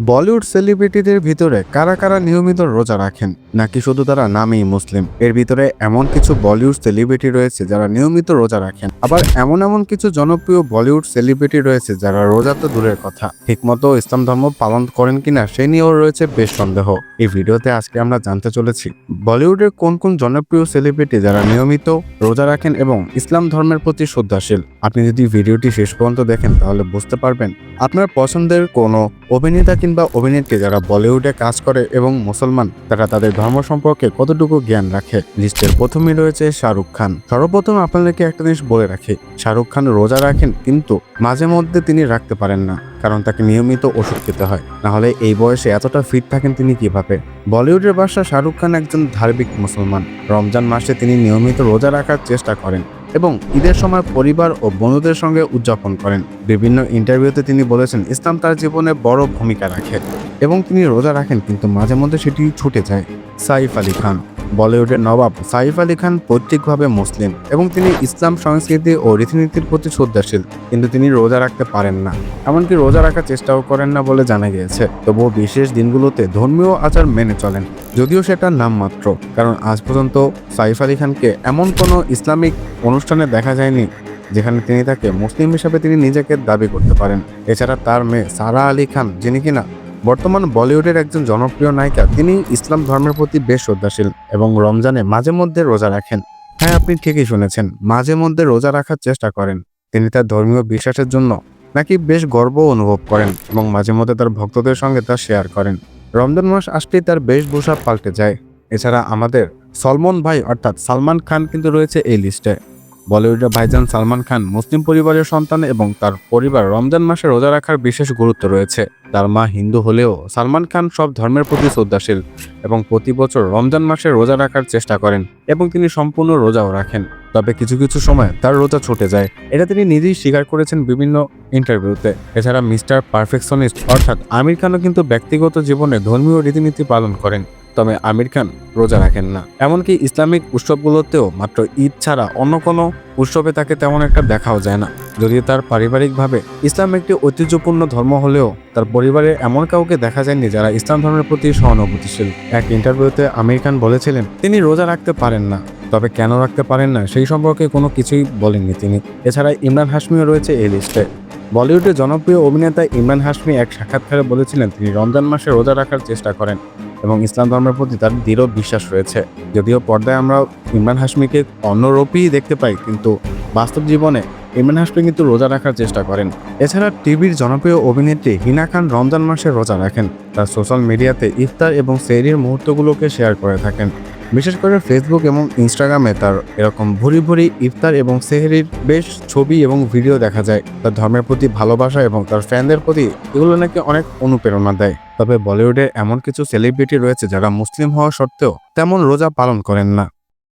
বলিউড সেলিব্রিটিদের ভিতরে কারা কারা নিয়মিত রোজা রাখেন, নাকি শুধু তারা নামেই মুসলিম? এর ভিতরে এমন কিছু বলিউড সেলিব্রিটি রয়েছে যারা নিয়মিত রোজা রাখেন, আবার এমন কিছু জনপ্রিয় বলিউড সেলিব্রিটি রয়েছে যারা রোজা তো দূরের কথা, ঠিকমতো ইসলাম ধর্ম পালন করেন কিনা সে নিয়েও রয়েছে বেশ সন্দেহ। এই ভিডিওতে আজকে আমরা জানতে চলেছি বলিউডের কোন কোন জনপ্রিয় সেলিব্রিটি যারা নিয়মিত রোজা রাখেন এবং ইসলাম ধর্মের প্রতি শ্রদ্ধাশীল। আপনি যদি ভিডিওটি শেষ পর্যন্ত দেখেন তাহলে বুঝতে পারবেন আপনার পছন্দের কোনো অভিনেতা কিংবা অভিনেত্রী যারা বলিউডে কাজ করে এবং মুসলমান তারা তাদের ধর্ম সম্পর্কে কতটুকু জ্ঞান রাখে। লিস্টের প্রথমেই রয়েছে শাহরুখ খান। সর্বপ্রথম আপনাদেরকে একটা জিনিস বলে রাখি, শাহরুখ খান রোজা রাখেন কিন্তু মাঝে মধ্যে তিনি রাখতে পারেন না, কারণ তাকে নিয়মিত ওষুধ খেতে হয়, নাহলে এই বয়সে এতটা ফিট থাকেন তিনি কিভাবে। বলিউডের বাদশা শাহরুখ খান একজন ধার্মিক মুসলমান। রমজান মাসে তিনি নিয়মিত রোজা রাখার চেষ্টা করেন এবং ঈদের সময় পরিবার ও বন্ধুদের সঙ্গে উদযাপন করেন। বিভিন্ন ইন্টারভিউতে তিনি বলেছেন ইসলাম তার জীবনে বড় ভূমিকা রাখে এবং তিনি রোজা রাখেন কিন্তু মাঝে মধ্যে সেটি ছুটে যায়। সাইফ আলী খান। বলিউডের নবাব সাইফ আলী খান পৈতৃকভাবে মুসলিম এবং তিনি ইসলাম সংস্কৃতি ও রীতিনীতির প্রতি শ্রদ্ধাশীল, কিন্তু তিনি রোজা রাখতে পারেন না, এমনকি রোজা রাখার চেষ্টাও করেন না বলে জানা গিয়েছে। তবুও বিশেষ দিনগুলোতে ধর্মীয় আচার মেনে চলেন, যদিও সেটা নামমাত্র, কারণ আজ পর্যন্ত সাইফ আলী খানকে এমন কোনো ইসলামিক অনুষ্ঠানে দেখা যায়নি যেখানে তিনি তাকে মুসলিম হিসাবে তিনি নিজেকে দাবি করতে পারেন। এছাড়া তার মেয়ে সারা আলী খান, যিনি কিনা বর্তমান বলিউডের একজন জনপ্রিয় নায়িকা, তিনি ইসলাম ধর্মের প্রতি বেশ শ্রদ্ধাশীল এবং রমজানে মাঝে মধ্যে রোজা রাখেন। হ্যাঁ, আপনি ঠিকই শুনেছেন, মাঝে মধ্যে রোজা রাখার চেষ্টা করেন। তিনি তার ধর্মীয় বিশ্বাসের জন্য নাকি বেশ গর্ব অনুভব করেন এবং মাঝে মধ্যে তার ভক্তদের সঙ্গে তা শেয়ার করেন। রমজান মাস আসলেই তার বেশভূষা পাল্টে যায়। এছাড়া আমাদের সলমন ভাই অর্থাৎ সালমান খান কিন্তু রয়েছে এই লিস্টে। বলিউডের ভাইজান সালমান খান মুসলিম পরিবারের সন্তান এবং তার পরিবার রমজান মাসে রোজা রাখার বিশেষ গুরুত্ব রয়েছে। তার মা হিন্দু হলেও সালমান খান সব ধর্মের প্রতি শ্রদ্ধাশীল এবং প্রতি বছর রমজান মাসে রোজা রাখার চেষ্টা করেন এবং তিনি সম্পূর্ণ রোজাও রাখেন। তবে কিছু কিছু সময় তার রোজা ছুটে যায়, এটা তিনি নিজেই স্বীকার করেছেন বিভিন্ন ইন্টারভিউতে। এছাড়া মিস্টার পারফেকশনিস্ট অর্থাৎ আমির খানও কিন্তু ব্যক্তিগত জীবনে ধর্মীয় রীতিনীতি পালন করেন, তবে আমির খান রোজা রাখেন না। এমনকি ইসলামিক উৎসবগুলোতেও মাত্র ঈদ ছাড়া অন্য কোনো উৎসবে তাকে তেমন একটা দেখাও যায় না। যদিও তার পারিবারিকভাবে ইসলাম একটি ঐতিহ্যপূর্ণ ধর্ম হলেও তার পরিবারে এমন কাউকে দেখা যায়নি যারা ইসলাম ধর্মের প্রতি সহানুভূতিশীল। এক ইন্টারভিউতে আমির খান বলেছিলেন তিনি রোজা রাখতে পারেন না, তবে কেন রাখতে পারেন না সেই সম্পর্কে কোনো কিছুই বলেননি তিনি। এছাড়া ইমরান হাশমিও রয়েছে এই লিস্টে। বলিউডের জনপ্রিয় অভিনেতা ইমরান হাশমি এক সাক্ষাৎকারে বলেছিলেন তিনি রমজান মাসে রোজা রাখার চেষ্টা করেন এবং ইসলাম ধর্মের প্রতি তার দৃঢ় বিশ্বাস রয়েছে। যদিও পর্দায় আমরা ইমরান হাশমিকে অন্যরূপেই দেখতে পাই, কিন্তু বাস্তব জীবনে ইমরান হাশমি কিন্তু রোজা রাখার চেষ্টা করেন। এছাড়া টিভির জনপ্রিয় অভিনেত্রী হিনা খান রমজান মাসে রোজা রাখেন। তার সোশ্যাল মিডিয়াতে ইফতার এবং সেহরির মুহূর্তগুলোকে শেয়ার করে থাকেন। বিশেষ করে ফেসবুক এবং ইনস্টাগ্রামে তার এরকম ভুরি ভুরি ইফতার এবং সেহরির বেশ ছবি এবং ভিডিও দেখা যায়। তার ধর্মের প্রতি ভালোবাসা এবং তার ফ্যানদের প্রতি এগুলো নাকি অনেক অনুপ্রেরণা দেয়। তবে বলিউডে এমন কিছু সেলিব্রিটি রয়েছে যারা মুসলিম হওয়া সত্ত্বেও তেমন রোজা পালন করেন না।